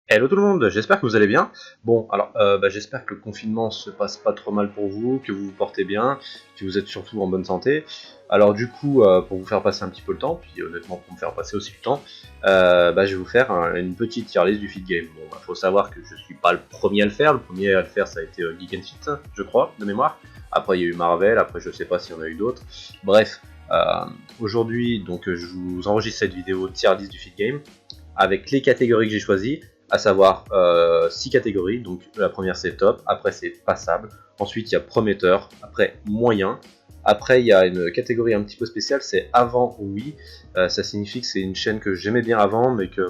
Hello tout le monde, j'espère que vous allez bien. Bon, alors j'espère que le confinement se passe pas trop mal pour vous, que vous vous portez bien, que vous êtes surtout en bonne santé. Alors du coup, pour vous faire passer un petit peu le temps, puis honnêtement pour me faire passer aussi le temps, je vais vous faire une petite tier list du feed game. Bon, faut savoir que je suis pas le premier à le faire. Le premier à le faire, ça a été Geek and Fit, je crois, de mémoire. Après il y a eu Marvel, après je sais pas s'il y en a eu d'autres. Bref, aujourd'hui donc je vous enregistre cette vidéo tier list du feed game avec les catégories que j'ai choisies, à savoir 6 catégories. Donc la première c'est top, après c'est passable, ensuite il y a prometteur, après moyen, après il y a une catégorie un petit peu spéciale, c'est avant oui. Ça signifie que c'est une chaîne que j'aimais bien avant mais que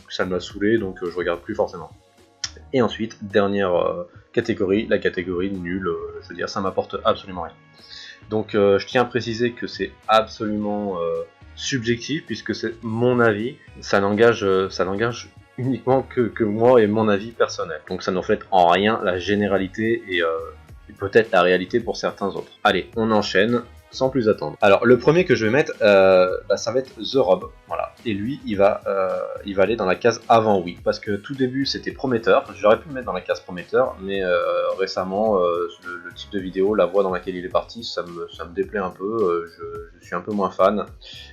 ça m'a saoulé, donc je regarde plus forcément. Et ensuite dernière catégorie, la catégorie nulle, je veux dire ça m'apporte absolument rien. Donc je tiens à préciser que c'est absolument subjectif puisque c'est mon avis, ça n'engage uniquement que moi et mon avis personnel. Donc ça ne reflète en rien la généralité et peut-être la réalité pour certains autres. Allez, on enchaîne sans plus attendre. Alors le premier que je vais mettre, ça va être The Rob, voilà. Et lui, il va aller dans la case avant oui, parce que tout début c'était prometteur. J'aurais pu le mettre dans la case prometteur, mais récemment, le type de vidéo, la voie dans laquelle il est parti, ça me déplaît un peu. Je suis un peu moins fan.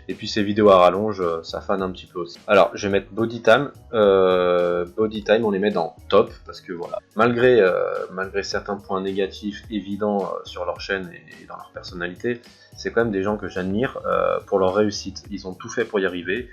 Et puis ces vidéos à rallonge, ça fane un petit peu aussi. Alors, je vais mettre Body Time. Body Time, on les met dans top, parce que voilà, malgré certains points négatifs évidents sur leur chaîne et dans leur personnalité, c'est quand même des gens que j'admire pour leur réussite. Ils ont tout fait pour y arriver.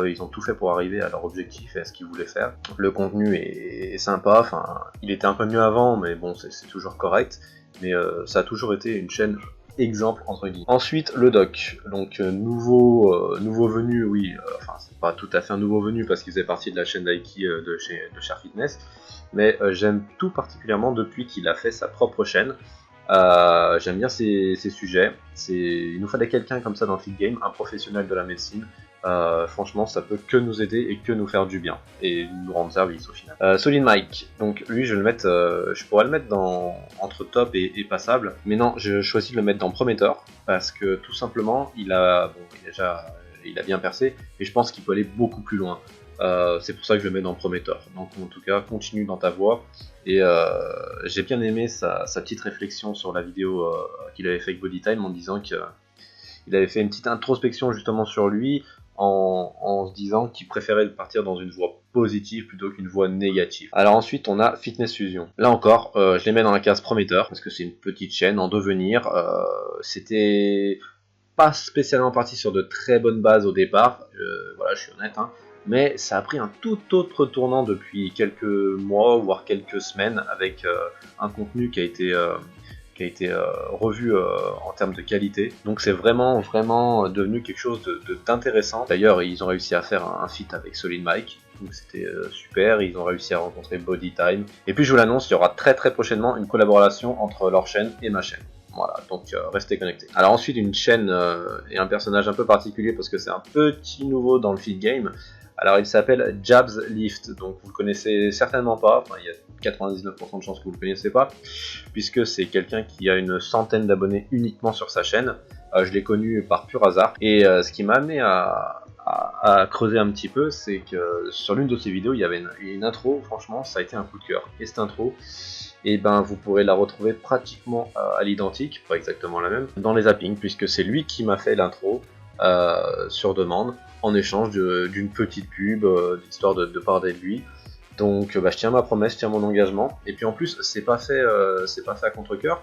Ils ont tout fait pour arriver à leur objectif et à ce qu'ils voulaient faire. Le contenu est sympa, enfin, il était un peu mieux avant, mais bon, c'est toujours correct. Mais ça a toujours été une chaîne exemple entre guillemets. Ensuite le doc, donc nouveau venu, oui, enfin c'est pas tout à fait un nouveau venu parce qu'il faisait partie de la chaîne d'Aiki de Share Fitness, mais j'aime tout particulièrement depuis qu'il a fait sa propre chaîne. J'aime bien ses sujets. Il nous fallait quelqu'un comme ça dans le feed game, un professionnel de la médecine. Franchement, ça peut que nous aider et que nous faire du bien et nous rendre service au final. Solid Mike, donc lui, je vais le mettre, je pourrais le mettre entre top et passable, mais non, je choisis de le mettre dans prometteur parce que tout simplement, il a bien percé et je pense qu'il peut aller beaucoup plus loin. C'est pour ça que je le mets dans prometteur. Donc en tout cas, continue dans ta voie. Et j'ai bien aimé sa petite réflexion sur la vidéo qu'il avait fait avec Body Time en disant qu'il avait fait une petite introspection justement sur lui en se disant qu'il préférait partir dans une voie positive plutôt qu'une voie négative. Alors ensuite on a Fitness Fusion. Là encore, je les mets dans la case prometteur parce que c'est une petite chaîne en devenir. C'était pas spécialement parti sur de très bonnes bases au départ, voilà, je suis honnête, hein, mais ça a pris un tout autre tournant depuis quelques mois, voire quelques semaines, avec un contenu qui a été revu en termes de qualité. Donc c'est vraiment devenu quelque chose d'intéressant. D'ailleurs, ils ont réussi à faire un feat avec Solid Mike. Donc c'était super, ils ont réussi à rencontrer Body Time. Et puis je vous l'annonce, il y aura très prochainement une collaboration entre leur chaîne et ma chaîne. Voilà, donc restez connectés. Alors ensuite, une chaîne et un personnage un peu particulier parce que c'est un petit nouveau dans le feed game. Alors il s'appelle Jabs Lift, donc vous le connaissez certainement pas, enfin, il y a 99% de chances que vous le connaissez pas, puisque c'est quelqu'un qui a une centaine d'abonnés uniquement sur sa chaîne. Je l'ai connu par pur hasard, et ce qui m'a amené à creuser un petit peu, c'est que sur l'une de ses vidéos, il y avait une intro, franchement, ça a été un coup de cœur. Et cette intro, et ben vous pourrez la retrouver pratiquement à l'identique, pas exactement la même, dans les zappings, puisque c'est lui qui m'a fait l'intro sur demande, en échange d'une petite pub, histoire de parler de lui. Donc je tiens ma promesse, je tiens mon engagement, et puis en plus c'est pas fait à contre-cœur,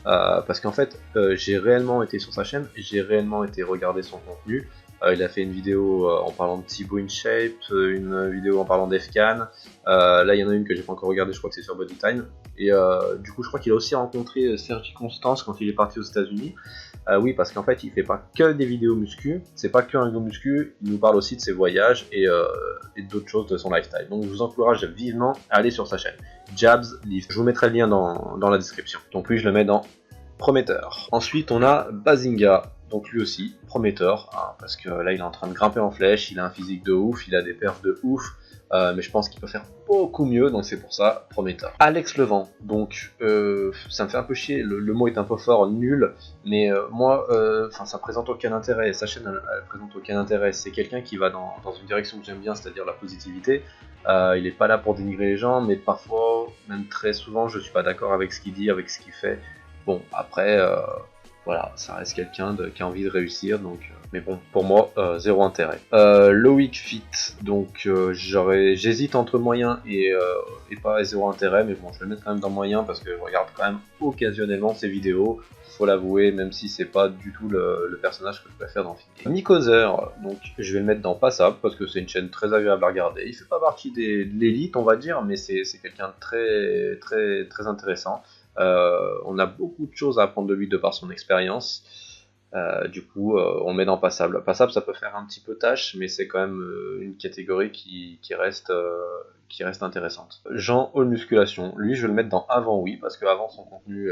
parce qu'en fait j'ai réellement été sur sa chaîne, j'ai réellement été regarder son contenu. Il a fait une vidéo en parlant de Thibaut InShape, une vidéo en parlant d'Efcan. Là, il y en a une que j'ai pas encore regardée, je crois que c'est sur Bodytime. Et du coup, je crois qu'il a aussi rencontré Sergi Constance quand il est parti aux États-Unis. Oui, parce qu'en fait, il fait pas que des vidéos muscu, c'est pas que un vidéo muscu, il nous parle aussi de ses voyages et d'autres choses de son lifestyle. Donc, je vous encourage vivement à aller sur sa chaîne. Jabs Lift. Je vous mettrai le lien dans la description. Donc, lui, je le mets dans prometteur. Ensuite, on a Bazinga. donc lui aussi, prometteur, hein, parce que là il est en train de grimper en flèche, il a un physique de ouf, il a des perfs de ouf, mais je pense qu'il peut faire beaucoup mieux, donc c'est pour ça, prometteur. Alex Levent, donc ça me fait un peu chier, le mot est un peu fort, nul, mais moi, ça présente aucun intérêt, sa chaîne elle présente aucun intérêt, c'est quelqu'un qui va dans une direction que j'aime bien, c'est-à-dire la positivité. Il est pas là pour dénigrer les gens, mais parfois, même très souvent, je suis pas d'accord avec ce qu'il dit, avec ce qu'il fait. Bon, après, voilà, ça reste quelqu'un qui a envie de réussir, donc. Mais bon, pour moi, zéro intérêt. Loïc Fit, donc j'hésite entre moyen et pas zéro intérêt, mais bon, je vais le mettre quand même dans moyen parce que je regarde quand même occasionnellement ses vidéos. Faut l'avouer, même si c'est pas du tout le personnage que je préfère dans le film. Nicozer, donc je vais le mettre dans passable parce que c'est une chaîne très agréable à regarder. Il fait pas partie de l'élite, on va dire, mais c'est quelqu'un de très très très intéressant. On a beaucoup de choses à apprendre de lui de par son expérience. Du coup, on le met dans passable. Passable, ça peut faire un petit peu tâche, mais c'est quand même une catégorie qui reste intéressante. Jean All Musculation, lui, je vais le mettre dans avant, oui, parce qu'avant son contenu,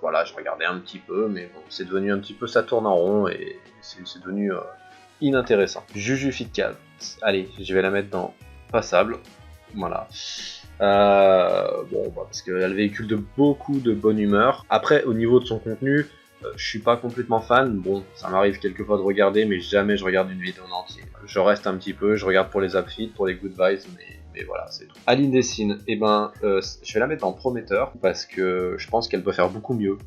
voilà, je regardais un petit peu, mais bon, c'est devenu un petit peu, ça tourne en rond et c'est devenu inintéressant. Juju Fitcat, allez, je vais la mettre dans passable, voilà. Parce qu'elle véhicule beaucoup de bonne humeur. Après, au niveau de son contenu, je suis pas complètement fan. Bon, ça m'arrive quelquefois de regarder, mais jamais je regarde une vidéo en entier. Je reste un petit peu, je regarde pour les outfits, pour les good vibes, mais voilà, c'est tout. Aline Dessine, je vais la mettre en prometteur parce que je pense qu'elle peut faire beaucoup mieux.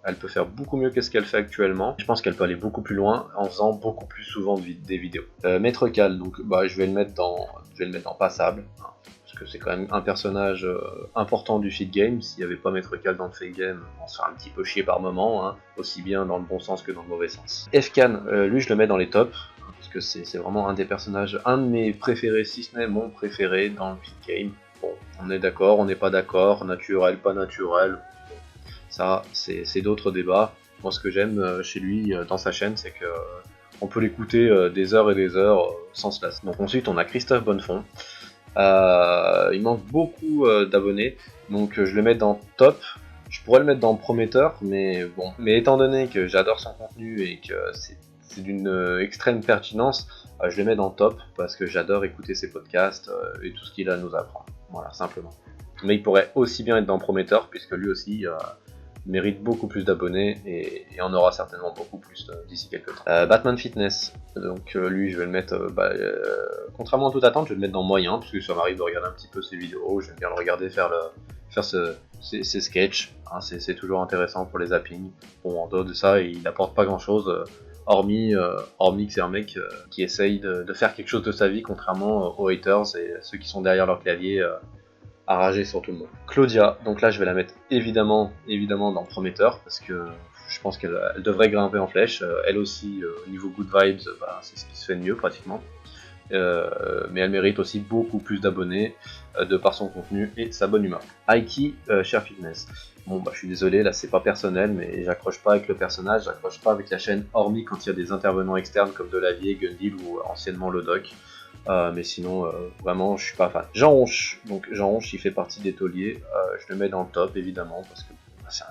Elle peut faire beaucoup mieux que ce qu'elle fait actuellement. Je pense qu'elle peut aller beaucoup plus loin en faisant beaucoup plus souvent des vidéos. Maître Cal, donc je vais le mettre dans passable. Hein, parce que c'est quand même un personnage important du feed game. S'il n'y avait pas Maître Cal dans le feed game, on se fait un petit peu chier par moment, hein, aussi bien dans le bon sens que dans le mauvais sens. Fcan, lui je le mets dans les tops, parce que c'est vraiment un des personnages, un de mes préférés, si ce n'est mon préféré dans le feed game. Bon, on est d'accord, on n'est pas d'accord, naturel, pas naturel, ça c'est d'autres débats. Moi ce que j'aime chez lui, dans sa chaîne, c'est que on peut l'écouter des heures et des heures sans se lasser. Donc ensuite on a Christophe Bonnefond. Il manque beaucoup d'abonnés, donc je le mets dans top. Je pourrais le mettre dans prometteur, mais bon. Mais étant donné que j'adore son contenu et que c'est d'une extrême pertinence, je le mets dans top parce que j'adore écouter ses podcasts et tout ce qu'il a à nous apprendre. Voilà, simplement. Mais il pourrait aussi bien être dans prometteur puisque lui aussi mérite beaucoup plus d'abonnés et en aura certainement beaucoup plus d'ici quelques temps. Batman Fitness, donc lui je vais le mettre, contrairement à toute attente, je vais le mettre dans moyen, parce que ça m'arrive de regarder un petit peu ses vidéos, j'aime bien le regarder faire ses sketchs, hein, c'est toujours intéressant pour les zappings. Bon, en dehors de ça, il n'apporte pas grand chose, hormis que c'est un mec qui essaye de faire quelque chose de sa vie, contrairement aux haters et ceux qui sont derrière leur clavier à rager sur tout le monde. Claudia, donc là je vais la mettre évidemment dans prometteur parce que je pense qu'elle devrait grimper en flèche. Elle aussi, au niveau good vibes, c'est ce qui se fait de mieux pratiquement. Mais elle mérite aussi beaucoup plus d'abonnés de par son contenu et sa bonne humeur. Aiki, Cher Fitness. Bon je suis désolé, là c'est pas personnel, mais j'accroche pas avec le personnage, j'accroche pas avec la chaîne, hormis quand il y a des intervenants externes comme Delavier, Gundil ou anciennement Lodoc. Mais sinon, vraiment, je suis pas fan. Jean Honche, donc Jean Honche, il fait partie des tauliers. Je le mets dans le top, évidemment, parce que c'est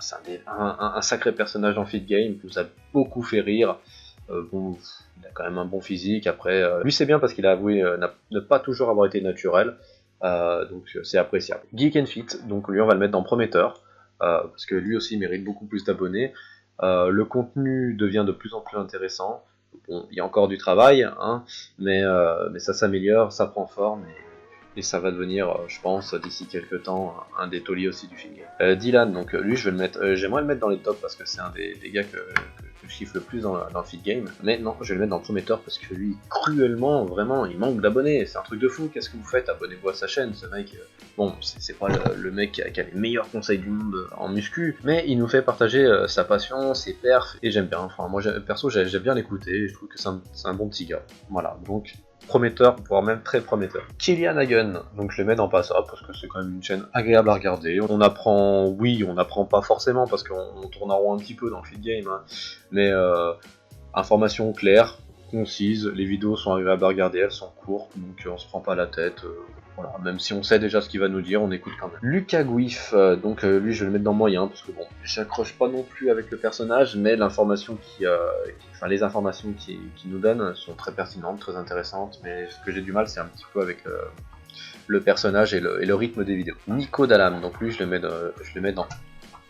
un sacré personnage dans Feed Game, qui nous a beaucoup fait rire. Bon, il a quand même un bon physique. Après, lui, c'est bien parce qu'il a avoué ne pas toujours avoir été naturel. Donc, c'est appréciable. Geek and Fit, donc lui, on va le mettre dans prometteur, parce que lui aussi mérite beaucoup plus d'abonnés. Le contenu devient de plus en plus intéressant. Bon, il y a encore du travail, hein, mais ça s'améliore, ça prend forme et ça va devenir, je pense, d'ici quelques temps, un des tauliers aussi du film. Dylan, donc lui, je vais le mettre, j'aimerais le mettre dans les tops parce que c'est un des gars que je kiffe le plus dans le feed game, mais non, je vais le mettre dans le prometteur parce que lui, cruellement, vraiment, il manque d'abonnés, c'est un truc de fou. Qu'est-ce que vous faites? Abonnez-vous à sa chaîne, ce mec. Bon, c'est pas le mec qui a les meilleurs conseils du monde en muscu, mais il nous fait partager sa passion, ses perfs, et j'aime bien. Enfin, moi, perso, j'aime bien l'écouter, je trouve que c'est un bon petit gars. Voilà, donc prometteur, voire même très prometteur. Killian Hagen, donc je le mets dans passable parce que c'est quand même une chaîne agréable à regarder. On apprend pas forcément parce qu'on tourne en rond un petit peu dans le feed game, hein, mais information claire, concises, les vidéos sont agréables à regarder, elles sont courtes, donc on se prend pas la tête. Voilà, même si on sait déjà ce qu'il va nous dire, on écoute quand même. Lucas Guif, donc lui je vais le mettre dans moyen, parce que bon, j'accroche pas non plus avec le personnage, mais l'information les informations qu'il nous donne sont très pertinentes, très intéressantes, mais ce que j'ai du mal c'est un petit peu avec le personnage et le rythme des vidéos. Nico Dalam, donc lui je le mets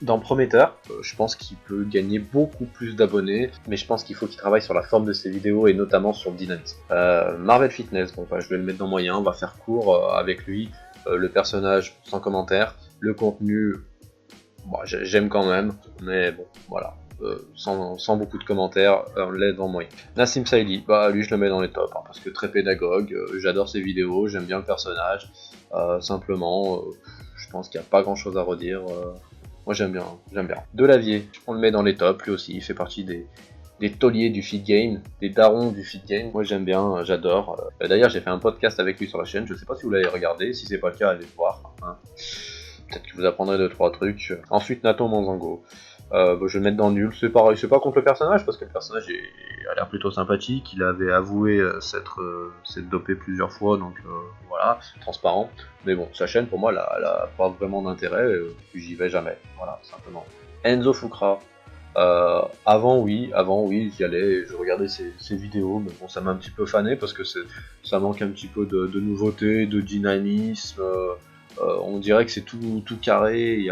dans prometteur. Je pense qu'il peut gagner beaucoup plus d'abonnés, mais je pense qu'il faut qu'il travaille sur la forme de ses vidéos et notamment sur le dynamisme. Marvel Fitness, bon, je vais le mettre dans moyen, on va faire court avec lui. Le personnage sans commentaire, le contenu, bon, j'aime quand même, mais bon, voilà. Sans beaucoup de commentaires, on l'aide dans moyen. Nassim Saïdi, bah lui je le mets dans les tops, hein, parce que très pédagogue, j'adore ses vidéos, j'aime bien le personnage, simplement, je pense qu'il n'y a pas grand chose à redire. Moi j'aime bien. Delavier, on le met dans les tops, lui aussi, il fait partie des tauliers du feed game, des darons du feed game. Moi j'aime bien, j'adore. D'ailleurs j'ai fait un podcast avec lui sur la chaîne, je sais pas si vous l'avez regardé, si c'est pas le cas, allez le voir. Hein. Peut-être que vous apprendrez 2-3 trucs. Ensuite Nathan Manzango. Je vais le mettre dans nul, c'est pareil, c'est pas contre le personnage, parce que le personnage a l'air plutôt sympathique, il avait avoué s'être dopé plusieurs fois, donc voilà, c'est transparent. Mais bon, sa chaîne pour moi elle a pas vraiment d'intérêt, puis j'y vais jamais, voilà, simplement. Enzo Fukra, avant oui, j'y allais, je regardais ses vidéos, mais bon ça m'a un petit peu fané, parce que ça manque un petit peu de nouveauté, de dynamisme. On dirait que c'est tout carré,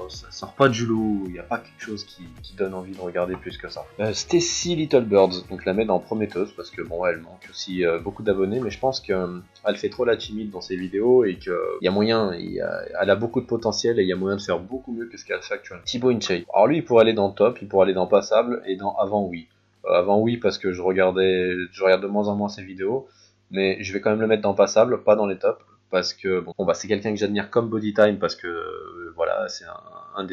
ça sort pas du lot, il n'y a pas quelque chose qui donne envie de regarder plus que ça. Stacy Little Birds, donc la mettre en prometteuse, parce que bon, elle manque aussi beaucoup d'abonnés, mais je pense qu'elle fait trop la timide dans ses vidéos, et qu'il y a moyen, elle a beaucoup de potentiel, et il y a moyen de faire beaucoup mieux que ce qu'elle fait actuellement. Thibaut Inchey, alors lui il pourrait aller dans top, il pourrait aller dans passable, et dans avant oui. Avant oui, parce que je regarde de moins en moins ses vidéos, mais je vais quand même le mettre dans passable, pas dans les tops. Parce que bon, c'est quelqu'un que j'admire comme Bodytime, parce que voilà, c'est un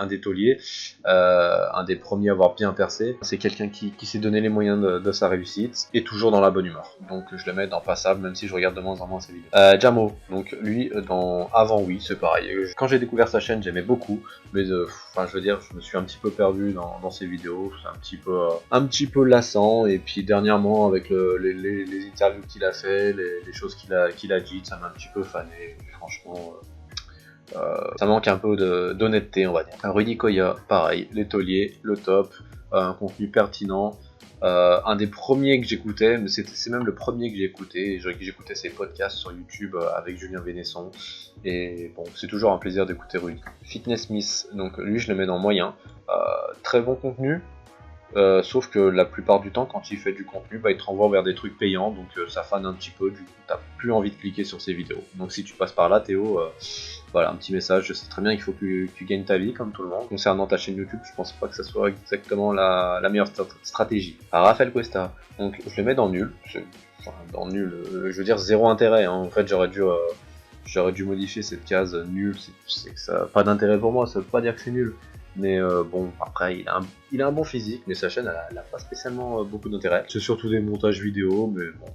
des tauliers, un des premiers à avoir bien percé. C'est quelqu'un qui s'est donné les moyens de sa réussite, et toujours dans la bonne humeur. Donc je le mets dans passable, même si je regarde de moins en moins ses vidéos. Jamo, donc lui dans avant oui, c'est pareil. Quand j'ai découvert sa chaîne, j'aimais beaucoup, mais je veux dire, je me suis un petit peu perdu dans ses vidéos. C'est un petit peu lassant, et puis dernièrement avec les interviews qu'il a fait, les choses qu'il a dites, ça m'a un petit peu fané, franchement. Ça manque un peu d'honnêteté, on va dire. Rudy Koya, pareil, les tauliers, le top, un contenu pertinent. Un des premiers que j'écoutais, mais c'est même le premier que j'ai écouté. J'écoutais ses podcasts sur YouTube avec Julien Vénesson. Et bon, c'est toujours un plaisir d'écouter Rudy. Fitness Smith, donc lui je le mets dans moyen. Très bon contenu. Sauf que la plupart du temps, quand il fait du contenu, il te renvoie vers des trucs payants, donc ça fane un petit peu, du coup t'as plus envie de cliquer sur ses vidéos. Donc si tu passes par là, Théo, voilà, un petit message, je sais très bien qu'il faut que tu gagnes ta vie comme tout le monde. Concernant ta chaîne YouTube, je pense pas que ça soit exactement la meilleure stratégie. Raphaël Cuesta, donc je le mets dans nul, dans nul, je veux dire zéro intérêt, hein. En fait j'aurais dû modifier cette case nul, c'est que ça n'a pas d'intérêt pour moi, ça veut pas dire que c'est nul. Mais bon, après, il a un bon physique, mais sa chaîne, elle a pas spécialement beaucoup d'intérêt. C'est surtout des montages vidéo, mais bon,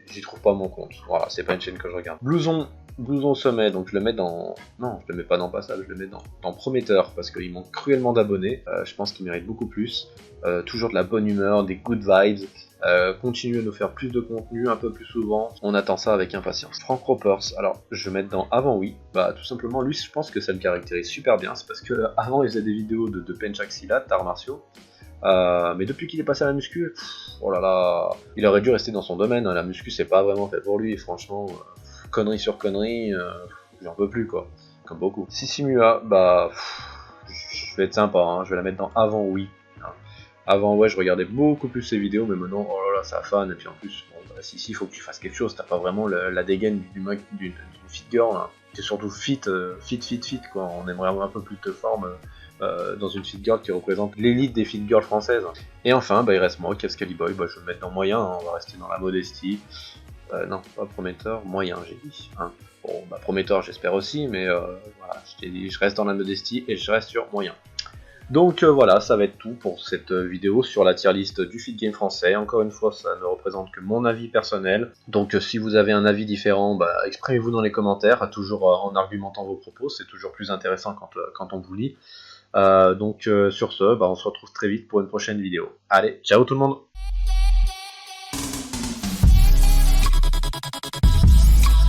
j'y trouve pas mon compte. Voilà, c'est pas une chaîne que je regarde. Blouson sommet, donc je le mets dans... Non, je le mets pas dans passable, je le mets dans prometteur, parce qu'il manque cruellement d'abonnés. Je pense qu'il mérite beaucoup plus. Toujours de la bonne humeur, des good vibes. Continuer à nous faire plus de contenu un peu plus souvent, on attend ça avec impatience. Frank Ropers, alors je vais mettre dans avant oui, tout simplement lui je pense que ça le caractérise super bien, c'est parce que avant il faisait des vidéos de penchak silat, d'arts martiaux, mais depuis qu'il est passé à la muscu, oh là là, il aurait dû rester dans son domaine, hein. La muscu c'est pas vraiment fait pour lui, et franchement, connerie sur connerie, j'en peux plus quoi, comme beaucoup. Sissimua, je vais être sympa, hein, je vais la mettre dans avant oui. Avant, ouais, je regardais beaucoup plus ses vidéos, mais maintenant, oh là là, ça fan. Et puis en plus, bon, si, il faut que tu fasses quelque chose. T'as pas vraiment la dégaine d'une fit girl. Hein. T'es surtout fit, quoi. On aimerait avoir un peu plus de forme dans une fit girl qui représente l'élite des fit girls françaises. Et enfin, il reste moi, Cascali Boy. Je vais le mettre dans moyen. Hein, on va rester dans la modestie. Non, pas prometteur, moyen, j'ai dit. Hein. Bon, prometteur, j'espère aussi, mais voilà, je t'ai dit, je reste dans la modestie et je reste sur moyen. Donc voilà, ça va être tout pour cette vidéo sur la tier list du feed game français. Encore une fois, ça ne représente que mon avis personnel. Donc si vous avez un avis différent, exprimez-vous dans les commentaires, toujours en argumentant vos propos. C'est toujours plus intéressant quand on vous lit. Sur ce, on se retrouve très vite pour une prochaine vidéo. Allez, ciao tout le monde!